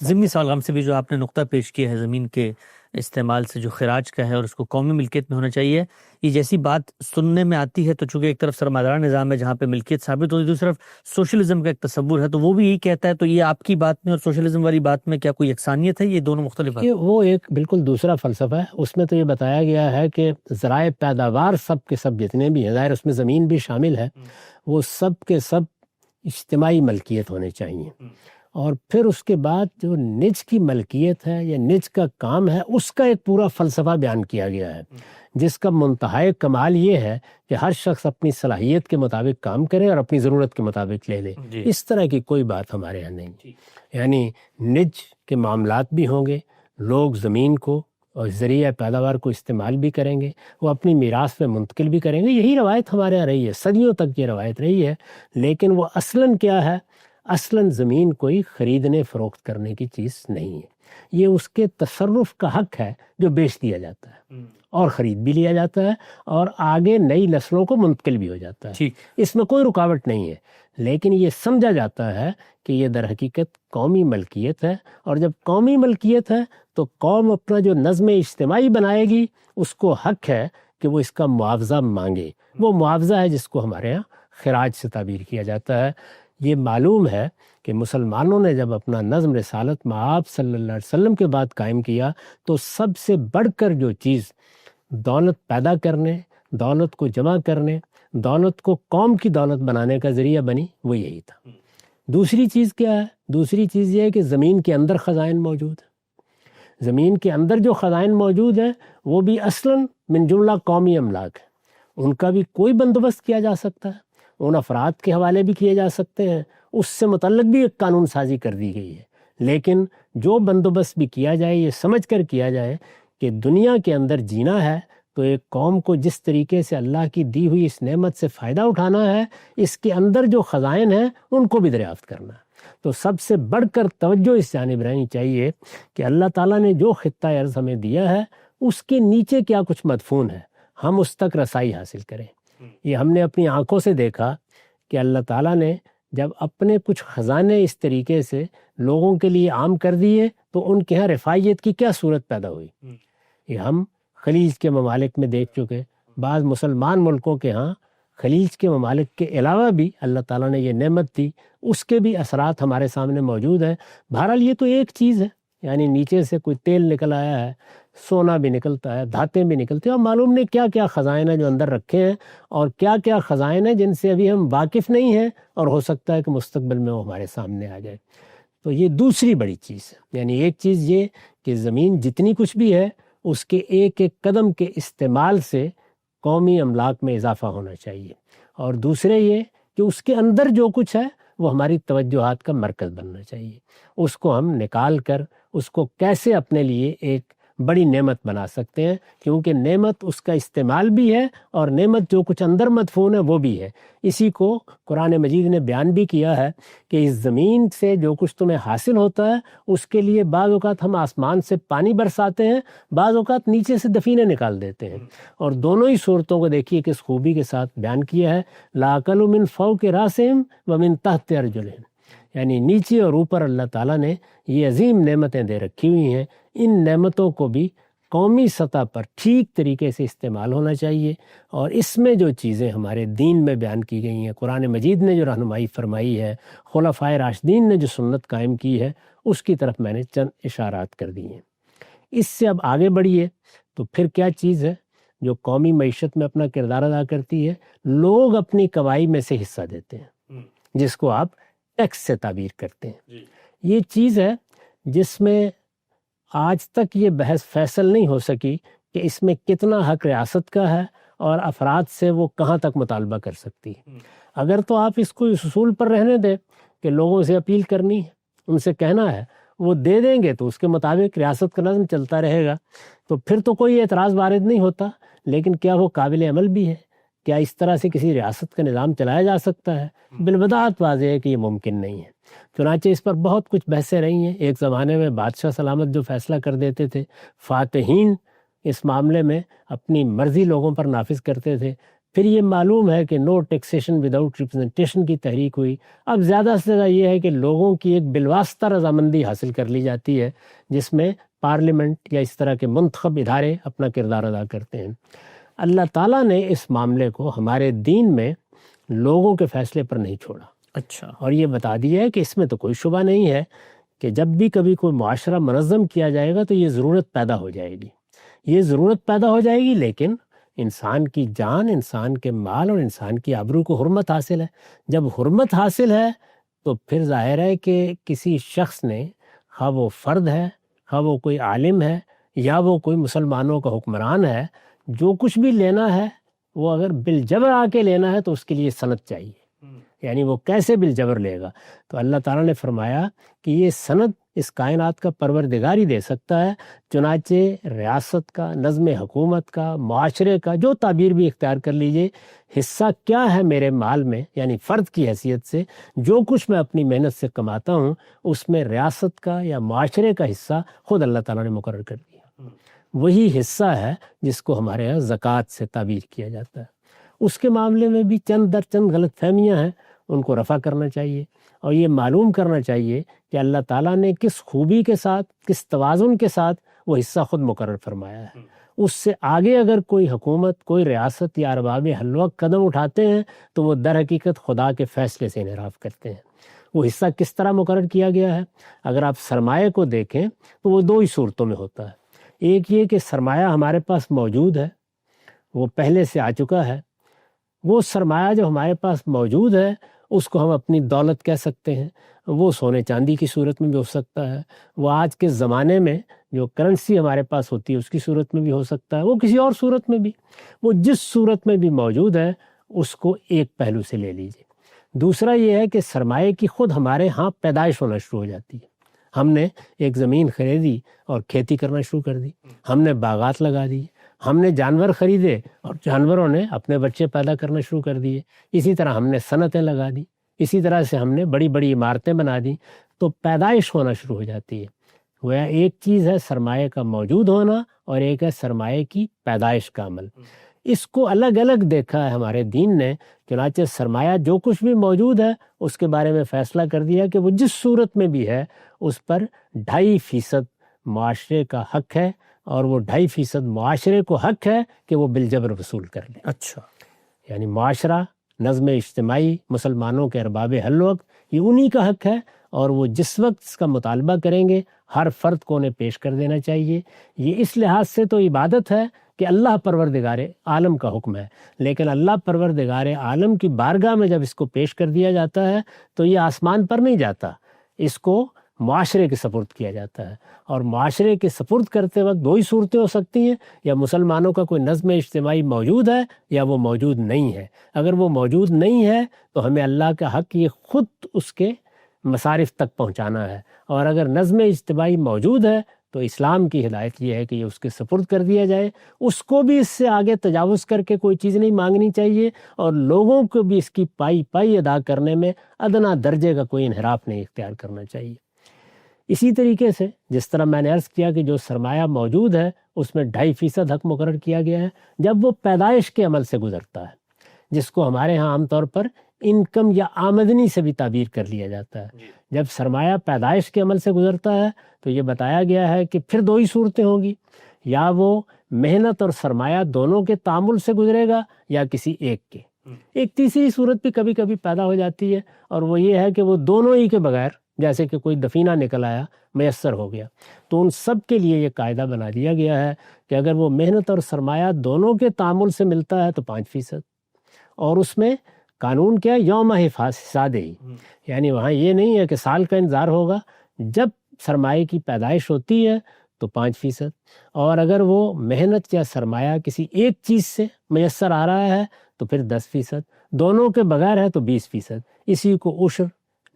ضمنی سالغام سے بھی جو آپ نے نقطہ پیش کیا ہے زمین کے استعمال سے جو خراج کا ہے اور اس کو قومی ملکیت میں ہونا چاہیے، یہ جیسی بات سننے میں آتی ہے تو چونکہ ایک طرف سرمایہ نظام ہے جہاں پہ ملکیت ثابت ہوتی ہے، دوسری طرف سوشلزم کا ایک تصور ہے، تو وہ بھی یہی کہتا ہے، تو یہ آپ کی بات میں اور سوشلزم والی بات میں کیا کوئی یکسانیت ہے؟ یہ دونوں مختلف ہیں؟ یہ وہ ایک بالکل دوسرا فلسفہ ہے. اس میں تو یہ بتایا گیا ہے کہ ذرائع پیداوار سب کے سب جتنے بھی ہیں، ظاہر اس میں زمین بھی شامل ہے، وہ سب کے سب اجتماعی ملکیت ہونے چاہیے. اور پھر اس کے بعد جو نج کی ملکیت ہے یا نج کا کام ہے، اس کا ایک پورا فلسفہ بیان کیا گیا ہے، جس کا منتہائی کمال یہ ہے کہ ہر شخص اپنی صلاحیت کے مطابق کام کرے اور اپنی ضرورت کے مطابق لے لے. اس طرح کی کوئی بات ہمارے یہاں نہیں. یعنی نج کے معاملات بھی ہوں گے، لوگ زمین کو اور ذریعہ پیداوار کو استعمال بھی کریں گے، وہ اپنی میراث میں منتقل بھی کریں گے. یہی روایت ہمارے یہاں رہی ہے، صدیوں تک یہ روایت رہی ہے. لیکن وہ اصلاً کیا ہے؟ اصلاً زمین کوئی خریدنے فروخت کرنے کی چیز نہیں ہے. یہ اس کے تصرف کا حق ہے جو بیچ دیا جاتا ہے اور خرید بھی لیا جاتا ہے اور آگے نئی نسلوں کو منتقل بھی ہو جاتا ہے. اس میں کوئی رکاوٹ نہیں ہے. لیکن یہ سمجھا جاتا ہے کہ یہ در حقیقت قومی ملکیت ہے، اور جب قومی ملکیت ہے تو قوم اپنا جو نظم اجتماعی بنائے گی، اس کو حق ہے کہ وہ اس کا معاوضہ مانگے. وہ معاوضہ ہے جس کو ہمارے ہاں خراج سے تعبیر کیا جاتا ہے. یہ معلوم ہے کہ مسلمانوں نے جب اپنا نظم رسالت مآب صلی اللہ علیہ وسلم کے بعد قائم کیا تو سب سے بڑھ کر جو چیز دولت پیدا کرنے، دولت کو جمع کرنے، دولت کو قوم کی دولت بنانے کا ذریعہ بنی، وہ یہی تھا. دوسری چیز کیا ہے؟ دوسری چیز یہ ہے کہ زمین کے اندر خزائن موجود ہیں. زمین کے اندر جو خزائن موجود ہیں وہ بھی اصلاً من جملہ قومی املاک ہیں. ان کا بھی کوئی بندوبست کیا جا سکتا ہے، ان افراد کے حوالے بھی کیے جا سکتے ہیں، اس سے متعلق بھی ایک قانون سازی کر دی گئی ہے. لیکن جو بندوبست بھی کیا جائے یہ سمجھ کر کیا جائے کہ دنیا کے اندر جینا ہے تو ایک قوم کو جس طریقے سے اللہ کی دی ہوئی اس نعمت سے فائدہ اٹھانا ہے، اس کے اندر جو خزائن ہیں ان کو بھی دریافت کرنا ہے. تو سب سے بڑھ کر توجہ اس جانب رہنی چاہیے کہ اللہ تعالیٰ نے جو خطہ ارض ہمیں دیا ہے اس کے نیچے کیا کچھ مدفون ہے، ہم اس تک رسائی حاصل کریں. یہ ہم نے اپنی آنکھوں سے دیکھا کہ اللہ تعالیٰ نے جب اپنے کچھ خزانے اس طریقے سے لوگوں کے لیے عام کر دیے تو ان کے ہاں رفاہیت کی کیا صورت پیدا ہوئی. یہ ہم خلیج کے ممالک میں دیکھ چکے، بعض مسلمان ملکوں کے ہاں خلیج کے ممالک کے علاوہ بھی اللہ تعالیٰ نے یہ نعمت دی، اس کے بھی اثرات ہمارے سامنے موجود ہیں. بہرحال یہ تو ایک چیز ہے، یعنی نیچے سے کوئی تیل نکل آیا ہے، سونا بھی نکلتا ہے، دھاتیں بھی نکلتے ہیں، اور معلوم نہیں کیا کیا خزائن ہیں جو اندر رکھے ہیں اور کیا کیا خزائن ہیں جن سے ابھی ہم واقف نہیں ہیں اور ہو سکتا ہے کہ مستقبل میں وہ ہمارے سامنے آ جائے. تو یہ دوسری بڑی چیز ہے. یعنی ایک چیز یہ کہ زمین جتنی کچھ بھی ہے اس کے ایک ایک قدم کے استعمال سے قومی املاک میں اضافہ ہونا چاہیے، اور دوسرے یہ کہ اس کے اندر جو کچھ ہے وہ ہماری توجہات کا مرکز بننا چاہیے. اس کو ہم نکال کر اس کو کیسے اپنے لیے ایک بڑی نعمت بنا سکتے ہیں، کیونکہ نعمت اس کا استعمال بھی ہے اور نعمت جو کچھ اندر مدفون ہے وہ بھی ہے. اسی کو قرآن مجید نے بیان بھی کیا ہے کہ اس زمین سے جو کچھ تمہیں حاصل ہوتا ہے اس کے لیے بعض اوقات ہم آسمان سے پانی برساتے ہیں، بعض اوقات نیچے سے دفینے نکال دیتے ہیں. اور دونوں ہی صورتوں کو دیکھیے کس خوبی کے ساتھ بیان کیا ہے. لَأَكَلُوا مِن فَوْقِ رَأْسِهِمْ وَمِن تَحْتِ أَرْجُلِهِمْ، یعنی نیچے اور اوپر اللہ تعالیٰ نے یہ عظیم نعمتیں دے رکھی ہوئی ہیں. ان نعمتوں کو بھی قومی سطح پر ٹھیک طریقے سے استعمال ہونا چاہیے. اور اس میں جو چیزیں ہمارے دین میں بیان کی گئی ہیں، قرآن مجید نے جو رہنمائی فرمائی ہے، خلفائے راشدین نے جو سنت قائم کی ہے، اس کی طرف میں نے چند اشارات کر دی ہیں. اس سے اب آگے بڑھیے تو پھر کیا چیز ہے جو قومی معیشت میں اپنا کردار ادا کرتی ہے؟ لوگ اپنی کمائی میں سے حصہ دیتے ہیں، جس کو آپ ٹیکس سے تعبیر کرتے ہیں. یہ چیز ہے جس میں آج تک یہ بحث فیصل نہیں ہو سکی کہ اس میں کتنا حق ریاست کا ہے اور افراد سے وہ کہاں تک مطالبہ کر سکتی ہے. اگر تو آپ اس کو اس اصول پر رہنے دیں کہ لوگوں سے اپیل کرنی ہے، ان سے کہنا ہے، وہ دے دیں گے تو اس کے مطابق ریاست کا نظم چلتا رہے گا، تو پھر تو کوئی اعتراض وارد نہیں ہوتا. لیکن کیا وہ قابل عمل بھی ہے؟ کیا اس طرح سے کسی ریاست کا نظام چلایا جا سکتا ہے؟ بالبداہت واضح ہے کہ یہ ممکن نہیں ہے. چنانچہ اس پر بہت کچھ بحثیں رہی ہیں. ایک زمانے میں بادشاہ سلامت جو فیصلہ کر دیتے تھے، فاتحین اس معاملے میں اپنی مرضی لوگوں پر نافذ کرتے تھے. پھر یہ معلوم ہے کہ نو ٹیکسیشن وداؤٹ ریپرزنٹیشن کی تحریک ہوئی. اب زیادہ سے زیادہ یہ ہے کہ لوگوں کی ایک بالواسطہ رضامندی حاصل کر لی جاتی ہے جس میں پارلیمنٹ یا اس طرح کے منتخب ادارے اپنا کردار ادا کرتے ہیں. اللہ تعالیٰ نے اس معاملے کو ہمارے دین میں لوگوں کے فیصلے پر نہیں چھوڑا. اچھا. اور یہ بتا دیا ہے کہ اس میں تو کوئی شبہ نہیں ہے کہ جب بھی کبھی کوئی معاشرہ منظم کیا جائے گا تو یہ ضرورت پیدا ہو جائے گی. یہ ضرورت پیدا ہو جائے گی لیکن انسان کی جان، انسان کے مال اور انسان کی آبرو کو حرمت حاصل ہے. جب حرمت حاصل ہے تو پھر ظاہر ہے کہ کسی شخص نے، خواہ وہ فرد ہے، خواہ وہ کوئی عالم ہے یا وہ کوئی مسلمانوں کا حکمران ہے، جو کچھ بھی لینا ہے وہ اگر بالجبر آ کے لینا ہے تو اس کے لیے سند چاہیے. یعنی وہ کیسے بالجبر لے گا؟ تو اللہ تعالیٰ نے فرمایا کہ یہ سند اس کائنات کا پروردگار ہی دے سکتا ہے. چنانچہ ریاست کا، نظم حکومت کا، معاشرے کا، جو تعبیر بھی اختیار کر لیجئے، حصہ کیا ہے میرے مال میں، یعنی فرد کی حیثیت سے جو کچھ میں اپنی محنت سے کماتا ہوں اس میں ریاست کا یا معاشرے کا حصہ خود اللہ تعالیٰ نے مقرر کر دیا. وہی حصہ ہے جس کو ہمارے یہاں زکوٰۃ سے تعبیر کیا جاتا ہے. اس کے معاملے میں بھی چند در چند غلط فہمیاں ہیں، ان کو رفع کرنا چاہیے اور یہ معلوم کرنا چاہیے کہ اللہ تعالیٰ نے کس خوبی کے ساتھ، کس توازن کے ساتھ وہ حصہ خود مقرر فرمایا ہے. اس سے آگے اگر کوئی حکومت، کوئی ریاست یا ارباب حلوہ قدم اٹھاتے ہیں تو وہ در حقیقت خدا کے فیصلے سے انحراف کرتے ہیں. وہ حصہ کس طرح مقرر کیا گیا ہے؟ اگر آپ سرمایہ کو دیکھیں تو وہ دو ہی صورتوں میں ہوتا ہے. ایک یہ کہ سرمایہ ہمارے پاس موجود ہے، وہ پہلے سے آ چکا ہے. وہ سرمایہ جو ہمارے پاس موجود ہے اس کو ہم اپنی دولت کہہ سکتے ہیں. وہ سونے چاندی کی صورت میں بھی ہو سکتا ہے، وہ آج کے زمانے میں جو کرنسی ہمارے پاس ہوتی ہے اس کی صورت میں بھی ہو سکتا ہے، وہ کسی اور صورت میں بھی. وہ جس صورت میں بھی موجود ہے اس کو ایک پہلو سے لے لیجیے. دوسرا یہ ہے کہ سرمایہ کی خود ہمارے ہاں پیدائش ہونا شروع ہو جاتی ہے. ہم نے ایک زمین خریدی اور کھیتی کرنا شروع کر دی، ہم نے باغات لگا دی، ہم نے جانور خریدے اور جانوروں نے اپنے بچے پیدا کرنا شروع کر دیے. اسی طرح ہم نے صنعتیں لگا دی، اسی طرح سے ہم نے بڑی بڑی عمارتیں بنا دی. تو پیدائش ہونا شروع ہو جاتی ہے. وہ ایک چیز ہے سرمایہ کا موجود ہونا اور ایک ہے سرمایہ کی پیدائش کا عمل. اس کو الگ الگ دیکھا ہے ہمارے دین نے. چنانچہ سرمایہ جو کچھ بھی موجود ہے اس کے بارے میں فیصلہ کر دیا کہ وہ جس صورت میں بھی ہے اس پر 2.5% معاشرے کا حق ہے اور وہ 2.5% معاشرے کو حق ہے کہ وہ بالجبر وصول کر لے. اچھا. یعنی معاشرہ، نظم اجتماعی، مسلمانوں کے ارباب حل وقت، یہ انہی کا حق ہے اور وہ جس وقت اس کا مطالبہ کریں گے ہر فرد کو انہیں پیش کر دینا چاہیے. یہ اس لحاظ سے تو عبادت ہے کہ اللہ پروردگار عالم کا حکم ہے، لیکن اللہ پروردگار عالم کی بارگاہ میں جب اس کو پیش کر دیا جاتا ہے تو یہ آسمان پر نہیں جاتا، اس کو معاشرے کے سپرد کیا جاتا ہے. اور معاشرے کے سپرد کرتے وقت دو ہی صورتیں ہو سکتی ہیں، یا مسلمانوں کا کوئی نظم اجتماعی موجود ہے یا وہ موجود نہیں ہے. اگر وہ موجود نہیں ہے تو ہمیں اللہ کا حق یہ خود اس کے مصارف تک پہنچانا ہے، اور اگر نظم اجتماعی موجود ہے تو اسلام کی ہدایت یہ ہے کہ یہ اس کے سپرد کر دیا جائے. اس کو بھی اس سے آگے تجاوز کر کے کوئی چیز نہیں مانگنی چاہیے اور لوگوں کو بھی اس کی پائی ادا کرنے میں ادنا درجے کا کوئی انحراف نہیں اختیار کرنا چاہیے. اسی طریقے سے جس طرح میں نے عرض کیا کہ جو سرمایہ موجود ہے اس میں 2.5% حق مقرر کیا گیا ہے جب وہ پیدائش کے عمل سے گزرتا ہے، جس کو ہمارے ہاں عام طور پر انکم یا آمدنی سے بھی تعبیر کر لیا جاتا ہے. جب سرمایہ پیدائش کے عمل سے گزرتا ہے تو یہ بتایا گیا ہے کہ پھر دو ہی صورتیں ہوں گی، یا وہ محنت اور سرمایہ دونوں کے تعامل سے گزرے گا یا کسی ایک کے. ایک تیسری صورت بھی کبھی کبھی پیدا ہو جاتی ہے اور وہ یہ ہے کہ وہ دونوں ہی کے بغیر، جیسے کہ کوئی دفینہ نکل آیا، میسر ہو گیا، تو ان سب کے لیے یہ قاعدہ بنا دیا گیا ہے کہ اگر وہ محنت اور سرمایہ دونوں کے تعامل سے ملتا ہے تو 5%، اور اس میں قانون کیا ہے، یوم حسادہ ہی، یعنی وہاں یہ نہیں ہے کہ سال کا انتظار ہوگا، جب سرمایہ کی پیدائش ہوتی ہے تو 5%، اور اگر وہ محنت یا سرمایہ کسی ایک چیز سے میسر آ رہا ہے تو پھر 10%، دونوں کے بغیر ہے تو 20%. اسی کو عشر،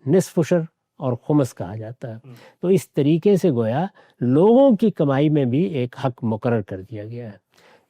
نصف عشر اور خمس کہا جاتا ہے. تو اس طریقے سے گویا لوگوں کی کمائی میں بھی ایک حق مقرر کر دیا گیا ہے.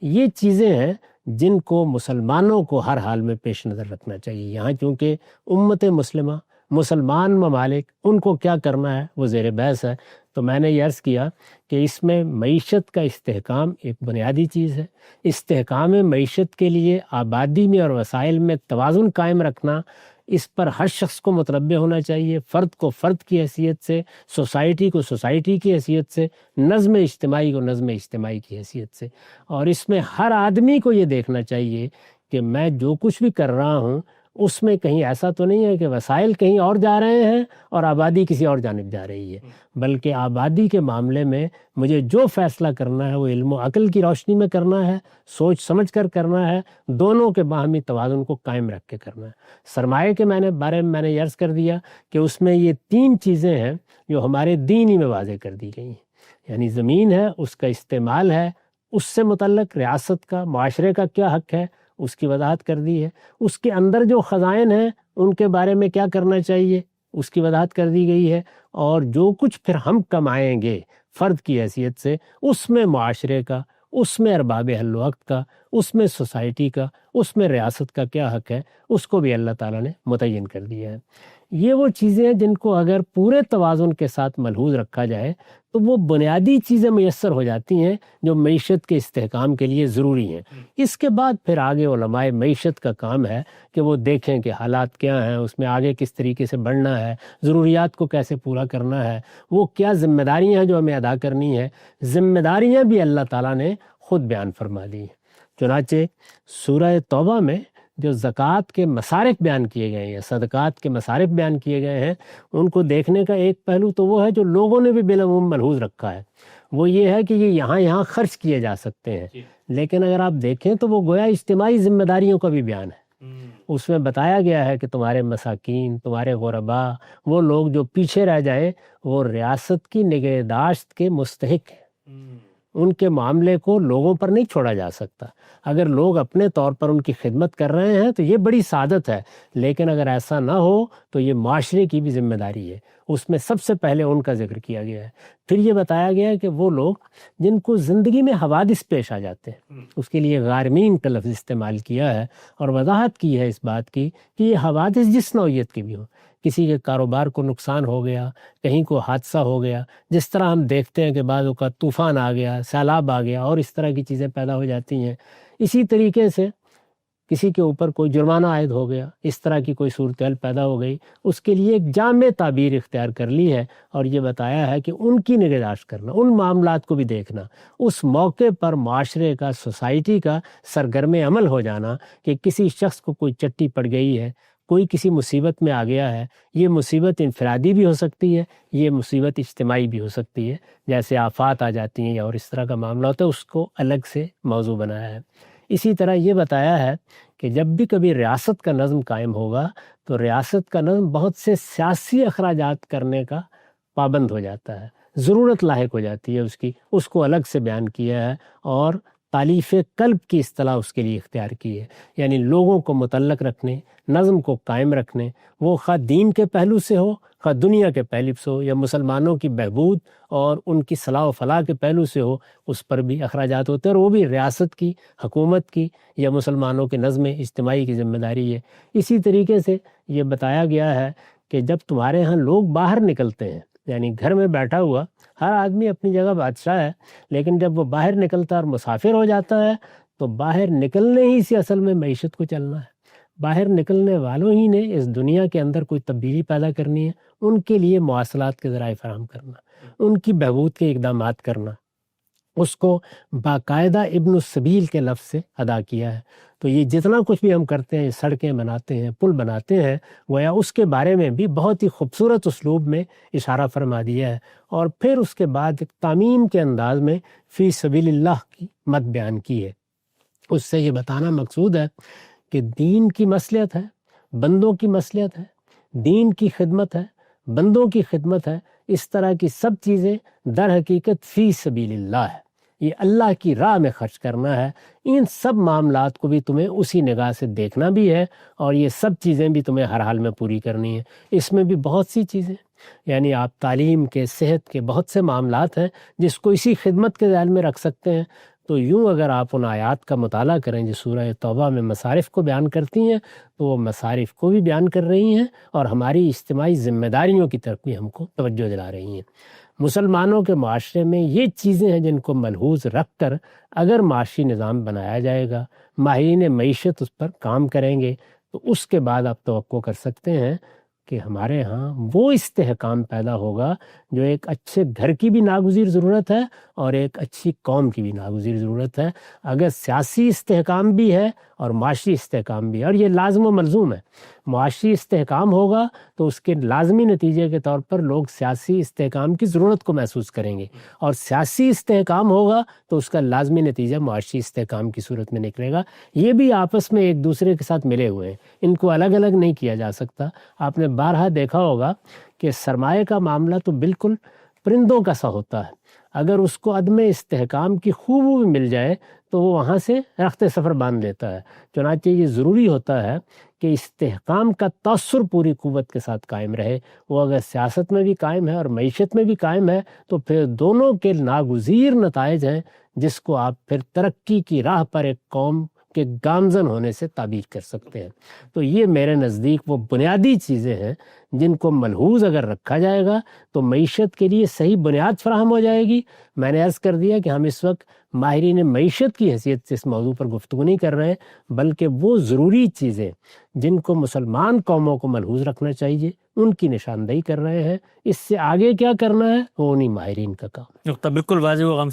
یہ چیزیں ہیں جن کو مسلمانوں کو ہر حال میں پیش نظر رکھنا چاہیے. یہاں چونکہ امت مسلمہ، مسلمان ممالک، ان کو کیا کرنا ہے وہ زیر بحث ہے. تو میں نے یہ عرض کیا کہ اس میں معیشت کا استحکام ایک بنیادی چیز ہے۔ استحکام معیشت کے لیے آبادی میں اور وسائل میں توازن قائم رکھنا، اس پر ہر شخص کو متنبع ہونا چاہیے، فرد کو فرد کی حیثیت سے، سوسائٹی کو سوسائٹی کی حیثیت سے، نظم اجتماعی کو نظم اجتماعی کی حیثیت سے، اور اس میں ہر آدمی کو یہ دیکھنا چاہیے کہ میں جو کچھ بھی کر رہا ہوں اس میں کہیں ایسا تو نہیں ہے کہ وسائل کہیں اور جا رہے ہیں اور آبادی کسی اور جانب جا رہی ہے، بلکہ آبادی کے معاملے میں مجھے جو فیصلہ کرنا ہے وہ علم و عقل کی روشنی میں کرنا ہے، سوچ سمجھ کر کرنا ہے، دونوں کے باہمی توازن کو قائم رکھ کے کرنا ہے۔ سرمایہ کے بارے میں نے عرض کر دیا کہ اس میں یہ 3 چیزیں ہیں جو ہمارے دین ہی میں واضح کر دی گئی ہیں، یعنی زمین ہے، اس کا استعمال ہے، اس سے متعلق ریاست کا، معاشرے کا کیا حق ہے اس کی وضاحت کر دی ہے، اس کے اندر جو خزائن ہیں ان کے بارے میں کیا کرنا چاہیے اس کی وضاحت کر دی گئی ہے، اور جو کچھ پھر ہم کمائیں گے فرد کی حیثیت سے اس میں معاشرے کا، اس میں ارباب حل وقت کا، اس میں سوسائٹی کا، اس میں ریاست کا کیا حق ہے اس کو بھی اللہ تعالیٰ نے متعین کر دیا ہے۔ یہ وہ چیزیں ہیں جن کو اگر پورے توازن کے ساتھ ملحوظ رکھا جائے تو وہ بنیادی چیزیں میسر ہو جاتی ہیں جو معیشت کے استحکام کے لیے ضروری ہیں۔ اس کے بعد پھر آگے علماء معیشت کا کام ہے کہ وہ دیکھیں کہ حالات کیا ہیں، اس میں آگے کس طریقے سے بڑھنا ہے، ضروریات کو کیسے پورا کرنا ہے، وہ کیا ذمہ داریاں ہیں جو ہمیں ادا کرنی ہے۔ ذمہ داریاں بھی اللہ تعالیٰ نے خود بیان فرما دی ہیں۔ چنانچہ سورہ توبہ میں جو زکوٰۃ کے مصارف بیان کیے گئے ہیں، صدقات کے مصارف بیان کیے گئے ہیں، ان کو دیکھنے کا ایک پہلو تو وہ ہے جو لوگوں نے بھی بالعموم ملحوظ رکھا ہے، وہ یہ ہے کہ یہ یہاں خرچ کیے جا سکتے ہیں، لیکن اگر آپ دیکھیں تو وہ گویا اجتماعی ذمہ داریوں کا بھی بیان ہے۔ اس میں بتایا گیا ہے کہ تمہارے مساکین، تمہارے غرباء، وہ لوگ جو پیچھے رہ جائیں وہ ریاست کی نگہداشت کے مستحق ہیں، ان کے معاملے کو لوگوں پر نہیں چھوڑا جا سکتا۔ اگر لوگ اپنے طور پر ان کی خدمت کر رہے ہیں تو یہ بڑی سعادت ہے، لیکن اگر ایسا نہ ہو تو یہ معاشرے کی بھی ذمہ داری ہے، اس میں سب سے پہلے ان کا ذکر کیا گیا ہے۔ پھر یہ بتایا گیا ہے کہ وہ لوگ جن کو زندگی میں حوادث پیش آ جاتے ہیں، اس کے لیے غارمین کا لفظ استعمال کیا ہے اور وضاحت کی ہے اس بات کی کہ یہ حوادث جس نوعیت کے بھی ہوں، کسی کے کاروبار کو نقصان ہو گیا، کہیں کو حادثہ ہو گیا، جس طرح ہم دیکھتے ہیں کہ بعض اوقات طوفان آ گیا، سیلاب آ گیا اور اس طرح کی چیزیں پیدا ہو جاتی ہیں، اسی طریقے سے کسی کے اوپر کوئی جرمانہ عائد ہو گیا، اس طرح کی کوئی صورتحال پیدا ہو گئی، اس کے لیے ایک جامع تعبیر اختیار کر لی ہے اور یہ بتایا ہے کہ ان کی نگہداشت کرنا، ان معاملات کو بھی دیکھنا، اس موقع پر معاشرے کا، سوسائٹی کا سرگرم عمل ہو جانا کہ کسی شخص کو کوئی چٹی پڑ گئی ہے، کوئی کسی مصیبت میں آ گیا ہے، یہ مصیبت انفرادی بھی ہو سکتی ہے، یہ مصیبت اجتماعی بھی ہو سکتی ہے، جیسے آفات آ جاتی ہیں یا اور اس طرح کا معاملہ ہوتا ہے، اس کو الگ سے موضوع بنایا ہے۔ اسی طرح یہ بتایا ہے کہ جب بھی کبھی ریاست کا نظم قائم ہوگا تو ریاست کا نظم بہت سے سیاسی اخراجات کرنے کا پابند ہو جاتا ہے، ضرورت لاحق ہو جاتی ہے اس کو الگ سے بیان کیا ہے اور تالیف قلب کی اصطلاح اس کے لیے اختیار کی ہے، یعنی لوگوں کو متعلق رکھنے، نظم کو قائم رکھنے، وہ خواہ دین کے پہلو سے ہو، خواہ دنیا کے پہلو سے ہو، یا مسلمانوں کی بہبود اور ان کی صلاح و فلاح کے پہلو سے ہو، اس پر بھی اخراجات ہوتے ہیں اور وہ بھی ریاست کی، حکومت کی یا مسلمانوں کے نظم اجتماعی کی ذمہ داری ہے۔ اسی طریقے سے یہ بتایا گیا ہے کہ جب تمہارے ہاں لوگ باہر نکلتے ہیں، یعنی گھر میں بیٹھا ہوا ہر آدمی اپنی جگہ بادشاہ ہے، لیکن جب وہ باہر نکلتا ہے اور مسافر ہو جاتا ہے تو باہر نکلنے ہی سے اصل میں معیشت کو چلنا ہے۔ باہر نکلنے والوں ہی نے اس دنیا کے اندر کوئی تبدیلی پیدا کرنی ہے، ان کے لیے مواصلات کے ذرائع فراہم کرنا، ان کی بہبود کے اقدامات کرنا، اس کو باقاعدہ ابن السبیل کے لفظ سے ادا کیا ہے۔ تو یہ جتنا کچھ بھی ہم کرتے ہیں، سڑکیں بناتے ہیں، پل بناتے ہیں، گویا اس کے بارے میں بھی بہت ہی خوبصورت اسلوب میں اشارہ فرما دیا ہے، اور پھر اس کے بعد ایک تعمیم کے انداز میں فی سبیل اللہ کی مت بیان کی ہے۔ اس سے یہ بتانا مقصود ہے کہ دین کی مصلحت ہے، بندوں کی مصلحت ہے، دین کی خدمت ہے، بندوں کی خدمت ہے، اس طرح کی سب چیزیں در حقیقت فی سبیل اللہ ہے، یہ اللہ کی راہ میں خرچ کرنا ہے۔ ان سب معاملات کو بھی تمہیں اسی نگاہ سے دیکھنا بھی ہے اور یہ سب چیزیں بھی تمہیں ہر حال میں پوری کرنی ہیں۔ اس میں بھی بہت سی چیزیں، یعنی آپ تعلیم کے، صحت کے بہت سے معاملات ہیں جس کو اسی خدمت کے ذیل میں رکھ سکتے ہیں۔ تو یوں اگر آپ ان آیات کا مطالعہ کریں جو سورہ توبہ میں مصارف کو بیان کرتی ہیں تو وہ مصارف کو بھی بیان کر رہی ہیں اور ہماری اجتماعی ذمہ داریوں کی طرف بھی ہم کو توجہ دلا رہی ہیں۔ مسلمانوں کے معاشرے میں یہ چیزیں ہیں جن کو ملحوظ رکھ کر اگر معاشی نظام بنایا جائے گا، ماہرین معیشت اس پر کام کریں گے، تو اس کے بعد آپ توقع کر سکتے ہیں کہ ہمارے ہاں وہ استحکام پیدا ہوگا جو ایک اچھے گھر کی بھی ناگزیر ضرورت ہے اور ایک اچھی قوم کی بھی ناگزیر ضرورت ہے۔ اگر سیاسی استحکام بھی ہے اور معاشی استحکام بھی ہے، اور یہ لازم و ملزوم ہے، معاشی استحکام ہوگا تو اس کے لازمی نتیجے کے طور پر لوگ سیاسی استحکام کی ضرورت کو محسوس کریں گے، اور سیاسی استحکام ہوگا تو اس کا لازمی نتیجہ معاشی استحکام کی صورت میں نکلے گا۔ یہ بھی آپس میں ایک دوسرے کے ساتھ ملے ہوئے ہیں، ان کو الگ الگ نہیں کیا جا سکتا۔ آپ نے بارہا دیکھا ہوگا کہ سرمایہ کا معاملہ تو بالکل پرندوں کا سا ہوتا ہے، اگر اس کو عدم استحکام کی خوب بھی مل جائے تو وہ وہاں سے رخت سفر باندھ لیتا ہے۔ چنانچہ یہ ضروری ہوتا ہے کہ استحکام کا تأثر پوری قوت کے ساتھ قائم رہے۔ وہ اگر سیاست میں بھی قائم ہے اور معیشت میں بھی قائم ہے تو پھر دونوں کے ناگزیر نتائج ہیں جس کو آپ پھر ترقی کی راہ پر ایک قوم کے گامزن ہونے سے تعبیر کر سکتے ہیں۔ تو یہ میرے نزدیک وہ بنیادی چیزیں ہیں جن کو ملحوظ اگر رکھا جائے گا تو معیشت کے لیے صحیح بنیاد فراہم ہو جائے گی۔ میں نے عرض کر دیا کہ ہم اس وقت ماہرین معیشت کی حیثیت سے اس موضوع پر گفتگو نہیں کر رہے ہیں، بلکہ وہ ضروری چیزیں جن کو مسلمان قوموں کو ملحوظ رکھنا چاہیے ان کی نشاندہی کر رہے ہیں۔ اس سے آگے کیا کرنا ہے وہ انہی ماہرین کا کام۔ نقطہ بالکل واضح ہوا ہم سے